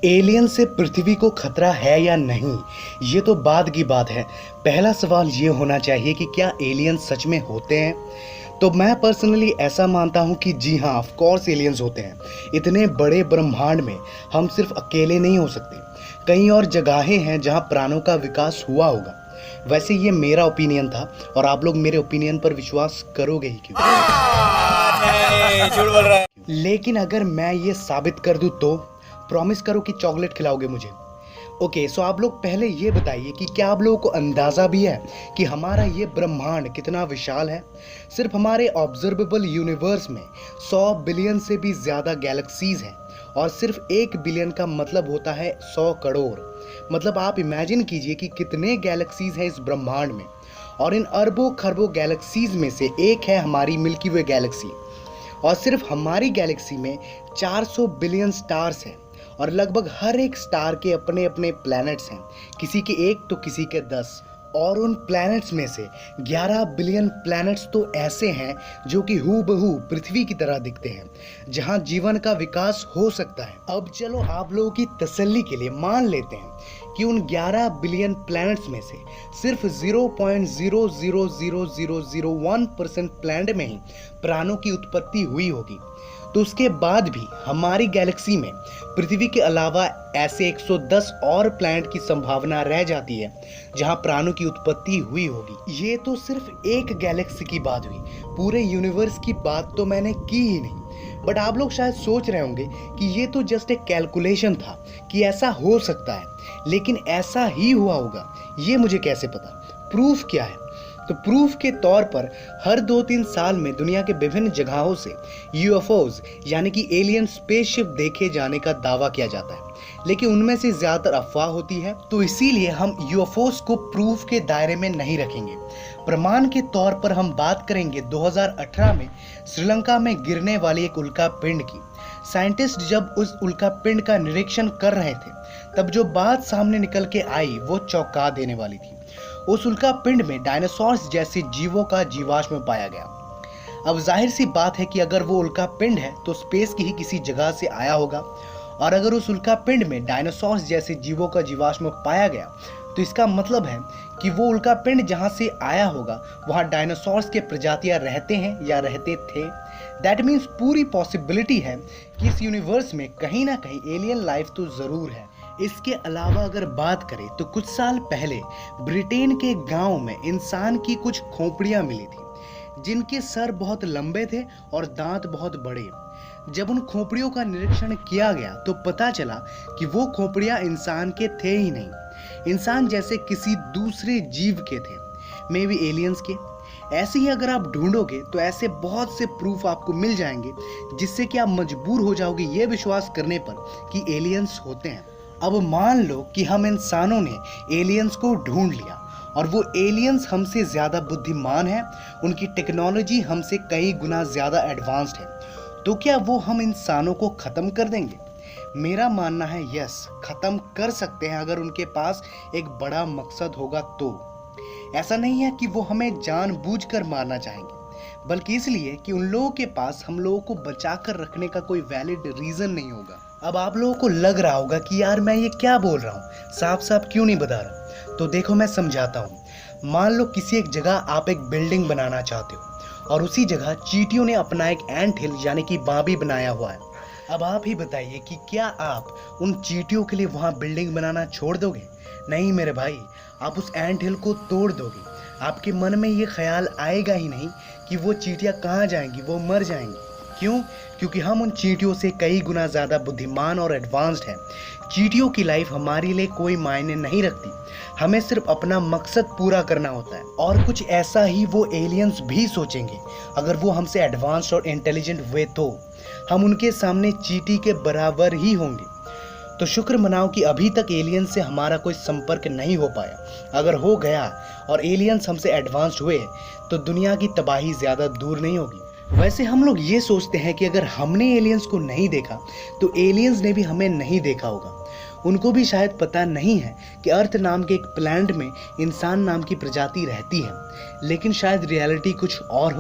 Alien से पृथ्वी को खतरा है या नहीं, ये तो बाद की बात है। पहला सवाल ये होना चाहिए कि क्या एलियन सच में होते हैं। तो मैं पर्सनली ऐसा मानता हूँ कि जी हाँ, ऑफ कोर्स एलियंस होते हैं। इतने बड़े ब्रह्मांड में हम सिर्फ अकेले नहीं हो सकते, कई और जगहें हैं जहाँ प्राणों का विकास हुआ होगा। वैसे ये मेरा ओपिनियन था और आप लोग मेरे ओपिनियन पर विश्वास करोगे ही क्यों? नहीं, झूठ बोल रहा है। लेकिन अगर मैं ये साबित कर दूं तो प्रॉमिस करो कि चॉकलेट खिलाओगे मुझे। ओके, सो आप लोग पहले ये बताइए कि क्या आप लोगों को अंदाज़ा भी है कि हमारा ये ब्रह्मांड कितना विशाल है। सिर्फ हमारे ऑब्जर्वेबल यूनिवर्स में 100 बिलियन से भी ज़्यादा गैलेक्सीज हैं और सिर्फ 1 बिलियन का मतलब होता है 100 करोड़। मतलब आप इमेजिन कीजिए कि कितने गैलेक्सीज हैं इस ब्रह्मांड में, और इन अरबों खरबों गैलेक्सीज में से एक है हमारी मिल्की वे गैलेक्सी। और सिर्फ हमारी गैलेक्सी में 400 बिलियन स्टार्स हैं और लगभग हर एक स्टार के अपने अपने प्लैनेट्स हैं, किसी के 1 तो किसी के 10। और उन प्लैनेट्स में से 11 बिलियन प्लैनेट्स तो ऐसे हैं जो कि हूबहू पृथ्वी की तरह दिखते हैं, जहां जीवन का विकास हो सकता है। अब चलो आप लोगों की तसल्ली के लिए मान लेते हैं कि उन 11 बिलियन प्लैनेट्स में से सिर्फ 0.0000001% प्लैनेट में ही प्राणों की उत्पत्ति हुई होगी। तो उसके बाद भी हमारी गैलेक्सी में पृथ्वी के अलावा ऐसे 110 और प्लैनेट की संभावना रह जाती है जहां प्राणों की उत्पत्ति हुई होगी। ये तो सिर्फ एक गैलेक्सी की बात हुई, पूरे यूनिवर्स की बात तो मैंने की ही नहीं। बट आप लोग शायद सोच रहे होंगे कि ये तो जस्ट एक कैलकुलेशन था कि ऐसा हो सकता है, लेकिन ऐसा ही हुआ होगा ये मुझे कैसे पता, प्रूफ क्या है? तो प्रूफ के तौर पर हर 2-3 साल में दुनिया के विभिन्न जगहों से यूएफओज यानी कि एलियन स्पेसशिप देखे जाने का दावा किया जाता है, लेकिन उनमें से ज़्यादातर अफवाह होती है। तो इसीलिए हम यूएफओज को प्रूफ के दायरे में नहीं रखेंगे। प्रमाण के तौर पर हम बात करेंगे 2018 में श्रीलंका में गिरने वाली एक उल्का पिंड की। साइंटिस्ट जब उस उल्का पिंड का निरीक्षण कर रहे थे तब जो बात सामने निकल के आई वो चौंका देने वाली थी। उस उल्का पिंड में डायनासोर्स जैसे जीवों का जीवाश्म पाया गया। अब जाहिर सी बात है कि अगर वो उल्का पिंड है तो स्पेस की ही किसी जगह से आया होगा, और अगर उस उल्का पिंड में डायनासोर्स जैसे जीवों का जीवाश्म पाया गया तो इसका मतलब है कि वो उल्का पिंड जहाँ से आया होगा वहाँ डायनासोर्स के प्रजातियाँ रहते हैं या रहते थे। दैट मीन्स पूरी पॉसिबिलिटी है कि इस यूनिवर्स में कहीं ना कहीं एलियन लाइफ तो ज़रूर है। इसके अलावा अगर बात करें तो कुछ साल पहले ब्रिटेन के गांव में इंसान की कुछ खोपड़ियां मिली थी जिनके सर बहुत लंबे थे और दांत बहुत बड़े। जब उन खोपड़ियों का निरीक्षण किया गया तो पता चला कि वो खोपड़ियां इंसान के थे ही नहीं, इंसान जैसे किसी दूसरे जीव के थे, मे बी एलियंस के। ऐसे ही अगर आप ढूंढोगे तो ऐसे बहुत से प्रूफ आपको मिल जाएंगे जिससे कि आप मजबूर हो जाओगे ये विश्वास करने पर कि एलियंस होते हैं। अब मान लो कि हम इंसानों ने एलियंस को ढूंढ लिया और वो एलियंस हमसे ज़्यादा बुद्धिमान हैं, उनकी टेक्नोलॉजी हमसे कई गुना ज़्यादा एडवांस्ड है, तो क्या वो हम इंसानों को ख़त्म कर देंगे? मेरा मानना है यस, ख़त्म कर सकते हैं अगर उनके पास एक बड़ा मकसद होगा तो। ऐसा नहीं है कि वो हमें जानबूझकर मारना चाहेंगे, बल्कि इसलिए कि उन लोगों के पास हम लोगों को बचा कर रखने का कोई वैलिड रीज़न नहीं होगा। अब आप लोगों को लग रहा होगा कि यार मैं ये क्या बोल रहा हूँ, साफ साफ क्यों नहीं बता रहा। तो देखो मैं समझाता हूँ। मान लो किसी एक जगह आप एक बिल्डिंग बनाना चाहते हो और उसी जगह चींटियों ने अपना एक एंट हिल यानी कि बाबी बनाया हुआ है। अब आप ही बताइए कि क्या आप उन चींटियों के लिए वहाँ बिल्डिंग बनाना छोड़ दोगे? नहीं मेरे भाई, आप उस एंट हिल को तोड़ दोगे। आपके मन में ये ख्याल आएगा ही नहीं कि वो चींटियाँ कहाँ जाएंगी, वो मर जाएंगी। क्यों? क्योंकि हम उन चींटियों से कई गुना ज़्यादा बुद्धिमान और एडवांस्ड हैं। चींटियों की लाइफ हमारे लिए कोई मायने नहीं रखती, हमें सिर्फ अपना मकसद पूरा करना होता है। और कुछ ऐसा ही वो एलियंस भी सोचेंगे अगर वो हमसे एडवांस्ड और इंटेलिजेंट हुए तो हम उनके सामने चींटी के बराबर ही होंगे। तो शुक्र मनाओ कि अभी तक एलियन से हमारा कोई संपर्क नहीं हो पाया। अगर हो गया और एलियंस हमसे एडवांस्ड हुए तो दुनिया की तबाही ज़्यादा दूर नहीं होगी। वैसे हम लोग ये सोचते हैं कि अगर हमने एलियंस को नहीं देखा तो एलियंस ने भी हमें नहीं देखा होगा। उनको भी शायद पता नहीं है कि अर्थ नाम के एक प्लैनेट में इंसान नाम की प्रजाति रहती है, लेकिन शायद रियलिटी कुछ और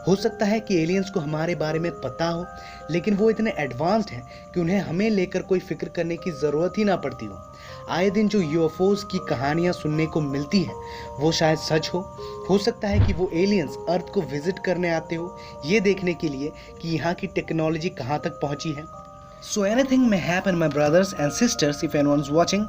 हो सकता है कि एलियंस को हमारे बारे में पता हो, लेकिन वो इतने एडवांस्ड हैं कि उन्हें हमें लेकर कोई फिक्र करने की ज़रूरत ही ना पड़ती हो। आए दिन जो यूएफओज की कहानियाँ सुनने को मिलती हैं वो शायद सच हो सकता है कि वो एलियंस अर्थ को विजिट करने आते हो, ये देखने के लिए कि यहाँ की टेक्नोलॉजी कहाँ तक पहुँची है। So anything may happen, my brothers and sisters, if anyone's watching.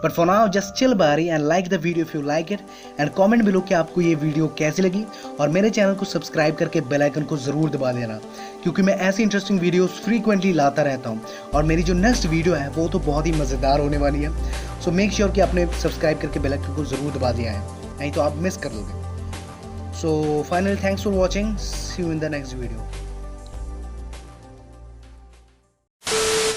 But for now, just chill buddy and like the video if you like it, and comment below कि आपको ये वीडियो कैसी लगी, और मेरे चैनल को सब्सक्राइब करके bell icon को ज़रूर दबा देना, क्योंकि मैं ऐसी इंटरेस्टिंग वीडियोस फ्रीक्वेंटली लाता रहता हूँ, और मेरी जो नेक्स्ट वीडियो है वो तो बहुत ही मज़ेदार होने वाली है। सो मेक श्योर कि आपने सब्सक्राइब करके बेल आइकन को ज़रूर दबा दिया है, नहीं तो आप मिस कर लोगे। So finally thanks for watching, see you in the next video.